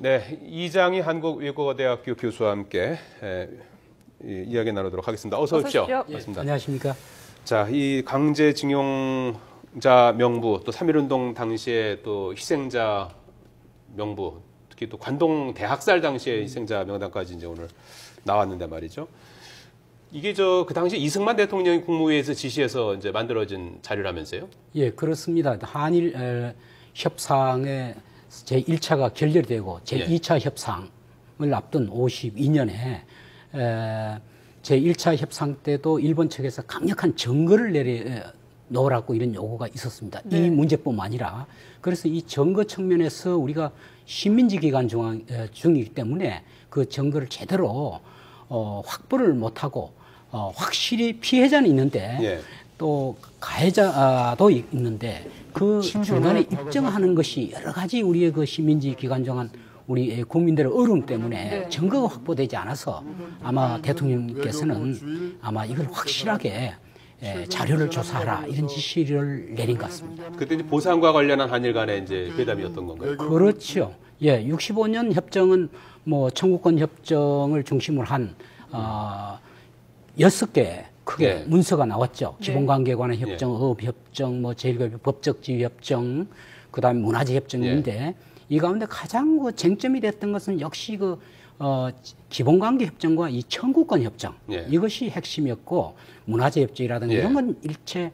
네, 이장희 한국외국어대학교 교수와 함께 이야기 나누도록 하겠습니다. 어서 오십시오. 예, 안녕하십니까. 자, 이 강제징용자 명부, 또 3.1운동 당시에 또 희생자 명부, 특히 또 관동 대학살 당시의 희생자 명단까지 이제 오늘 나왔는데 말이죠. 이게 그 당시 이승만 대통령이 국무회의에서 지시해서 이제 만들어진 자료라면서요? 예, 그렇습니다. 한일 협상의 제1차가 결렬되고 제2차 협상을 앞둔 52년에 제1차 협상 때도 일본 측에서 강력한 증거를 내려놓으라고 이런 요구가 있었습니다. 네. 이 문제뿐만 아니라 그래서 이 증거 측면에서 우리가 식민지 기간 중이기 때문에 그 증거를 제대로 확보를 못하고 확실히 피해자는 있는데 예. 또 가해자도 있는데 그 중간에 입증하는 것이 여러 가지 우리의 그 식민지 기간 동안 우리 국민들의 어려움 때문에 네. 증거가 확보되지 않아서 아마 대통령께서는 아마 이걸 확실하게 자료를 조사하라 이런 지시를 내린 것 같습니다. 그때 이제 보상과 관련한 한일 간의 이제 회담이었던 건가요? 그렇죠. 예, 65년 협정은 뭐 청구권 협정을 중심으로 한 6개 크게 네. 문서가 나왔죠. 네. 기본관계에 관한 협정, 업협정, 뭐 제1급 법적 지위 협정, 그다음에 문화재 협정인데 네. 이 가운데 가장 쟁점이 됐던 것은 역시 기본관계 협정과 이 청구권 협정 네. 이것이 핵심이었고 문화재 협정이라든가 네. 이런 건 일체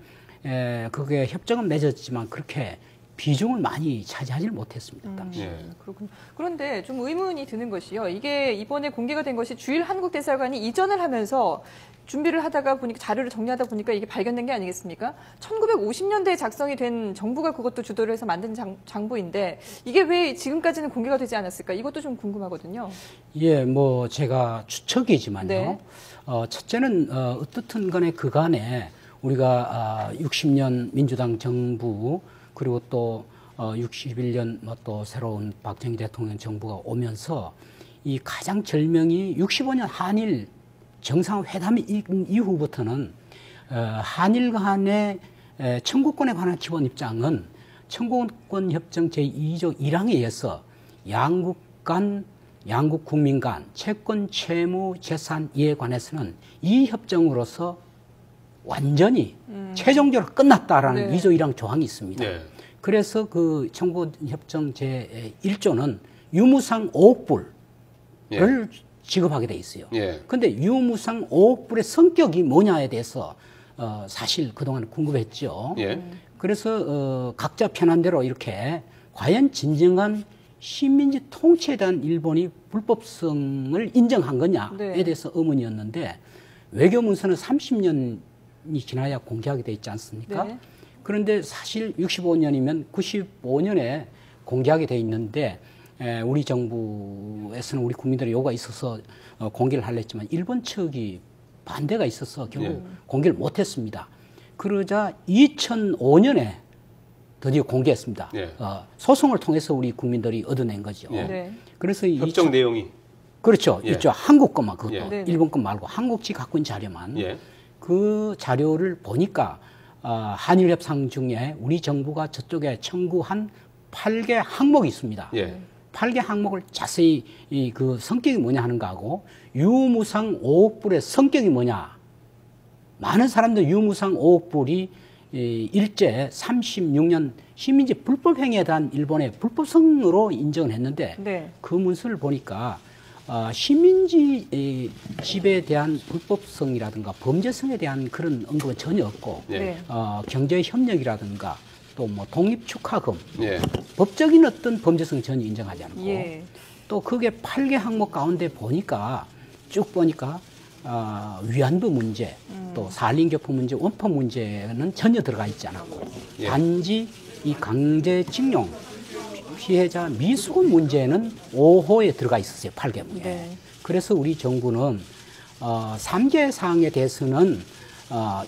그게 협정은 맺었지만 그렇게 비중을 많이 차지하지는 못했습니다. 네. 그렇군요. 그런데 좀 의문이 드는 것이요. 이게 이번에 공개가 된 것이 주일 한국대사관이 이전을 하면서 준비를 하다가 보니까 자료를 정리하다 보니까 이게 발견된 게 아니겠습니까? 1950년대에 작성이 된 정부가 그것도 주도를 해서 만든 장부인데 이게 왜 지금까지는 공개가 되지 않았을까? 이것도 좀 궁금하거든요. 예, 뭐 제가 추측이지만요. 네. 첫째는 어떻든 간에 그간에 우리가 60년 민주당 정부 그리고 또 61년 또 새로운 박정희 대통령 정부가 오면서 이 가장 절명이 65년 한일 정상회담 이후부터는 한일 간의 청구권에 관한 기본 입장은 청구권 협정 제2조 1항에 의해서 양국 국민 간 채권, 채무, 재산 이에 관해서는 이 협정으로서 완전히 최종적으로 끝났다라는 네. 2조 1항 조항이 있습니다. 네. 그래서 그 청구협정 제1조는 유무상 5억 불을 예. 지급하게 돼 있어요. 그런데 예. 유무상 5억 불의 성격이 뭐냐에 대해서 사실 그동안 궁금했죠. 예. 그래서 각자 편한 대로 이렇게 과연 진정한 식민지 통치에 대한 일본이 불법성을 인정한 거냐에 네. 대해서 의문이었는데 외교문서는 30년이 지나야 공개하게 돼 있지 않습니까? 네. 그런데 사실 65년이면 95년에 공개하게 돼 있는데 우리 정부에서는 우리 국민들의 요구가 있어서 공개를 하려 했지만 일본 측이 반대가 있어서 결국 공개를 못했습니다. 그러자 2005년에 드디어 공개했습니다. 소송을 통해서 우리 국민들이 얻어낸 거죠. 그래서 협정 내용이 그렇죠. 있죠. 한국 것만 그것도 일본 것 말고 한국지 갖고 있는 자료만 그 자료를 보니까 한일 협상 중에 우리 정부가 저쪽에 청구한 8개 항목이 있습니다. 8개 항목을 자세히 그 성격이 뭐냐 하는 거하고 유무상 5억 불의 성격이 뭐냐. 많은 사람들 유무상 5억 불이 일제 36년 식민지 불법 행위에 대한 일본의 불법성으로 인정을 했는데 그 문서를 보니까 식민지 집에 대한 불법성이라든가 범죄성에 대한 그런 언급은 전혀 없고 경제 협력이라든가 또 뭐 독립축하금 법적인 어떤 범죄성 전혀 인정하지 않고 또 그게 8개 항목 가운데 보니까 쭉 보니까 위안부 문제 또 산림교포 문제 원포 문제는 전혀 들어가 있지 않았고 단지 이 강제징용 피해자 미수금 문제는 5호에 들어가 있었어요. 8개문에. 그래서 우리 정부는 3개 사항에 대해서는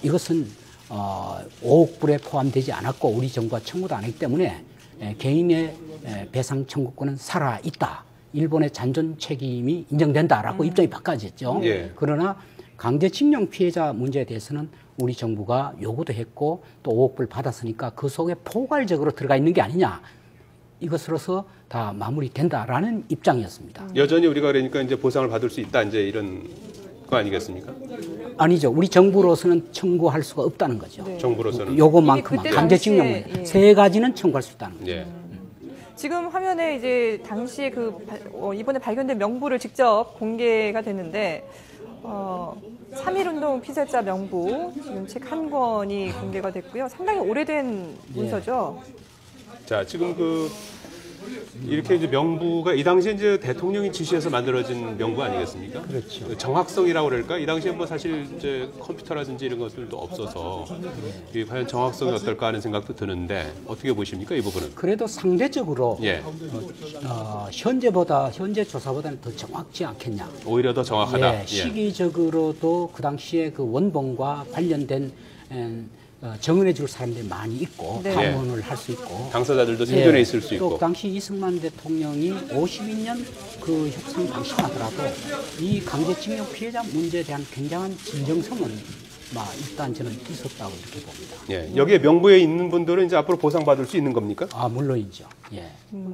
이것은 5억 불에 포함되지 않았고 우리 정부가 청구도 안 했기 때문에 개인의 배상 청구권은 살아있다. 일본의 잔존 책임이 인정된다라고 입장이 바꿔졌죠. 그러나 강제징용 피해자 문제에 대해서는 우리 정부가 요구도 했고 또 5억 불 받았으니까 그 속에 포괄적으로 들어가 있는 게 아니냐. 이것으로서 다 마무리된다라는 입장이었습니다. 여전히 우리가 그러니까 이제 보상을 받을 수 있다 이제 이런 거 아니겠습니까? 아니죠. 우리 정부로서는 청구할 수가 없다는 거죠. 네. 정부로서는. 요것만큼만 이미 그때 강제징용은 당시에, 예. 세 가지는 청구할 수 있다는 거죠. 예. 지금 화면에 이제 당시에 이번에 발견된 명부를 직접 공개가 됐는데 3.1운동 피살자 명부 지금 책 한 권이 공개가 됐고요. 상당히 오래된 문서죠. 자, 지금 이렇게 이제 명부가 이 당시에 이제 대통령이 지시해서 만들어진 명부 아니겠습니까? 그렇죠. 정확성이라고 그럴까? 이 당시에 뭐 사실 이제 컴퓨터라든지 이런 것들도 없어서 이게 과연 정확성이 어떨까 하는 생각도 드는데 어떻게 보십니까? 이 부분은? 그래도 상대적으로 예. 현재 조사보다는 더 정확지 않겠냐. 오히려 더 정확하다. 예, 시기적으로도 그 당시에 그 원본과 관련된 정언해 줄 사람들이 많이 있고 네. 방문을 할 수 있고 당사자들도 생존해 예, 있을 수 또 있고. 그 당시 이승만 대통령이 52년 그 협상 당시만 하더라도 이 강제징용 피해자 문제에 대한 굉장한 진정성은 일단 저는 있었다고 이렇게 봅니다. 예. 여기에 명부에 있는 분들은 이제 앞으로 보상받을 수 있는 겁니까? 물론이죠. 예.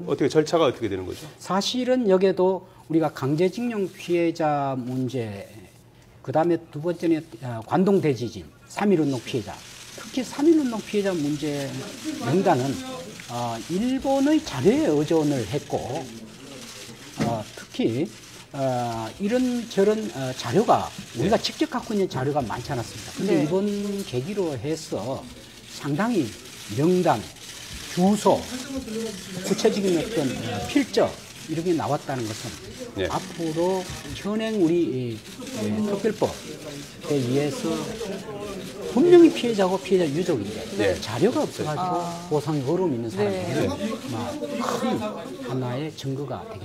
어떻게 절차가 어떻게 되는 거죠? 사실은 여기에도 우리가 강제징용 피해자 문제, 그 다음에 두 번째는 관동 대지진, 3.1운동 피해자, 특히 3.1운동 피해자 문제 명단은 일본의 자료에 의존을 했고 특히 이런저런 자료가 우리가 직접 갖고 있는 자료가 많지 않았습니다. 그런데 네. 이번 계기로 해서 상당히 명단, 주소, 구체적인 어떤 필적 이런 게 나왔다는 것은 네. 앞으로 현행 우리 특별법에 의해서 분명히 피해자고 피해자 유족인데 네. 자료가 없어가지고 보상이 어려움 있는 네. 사람들에게는 큰 하나의 증거가 되겠습니다.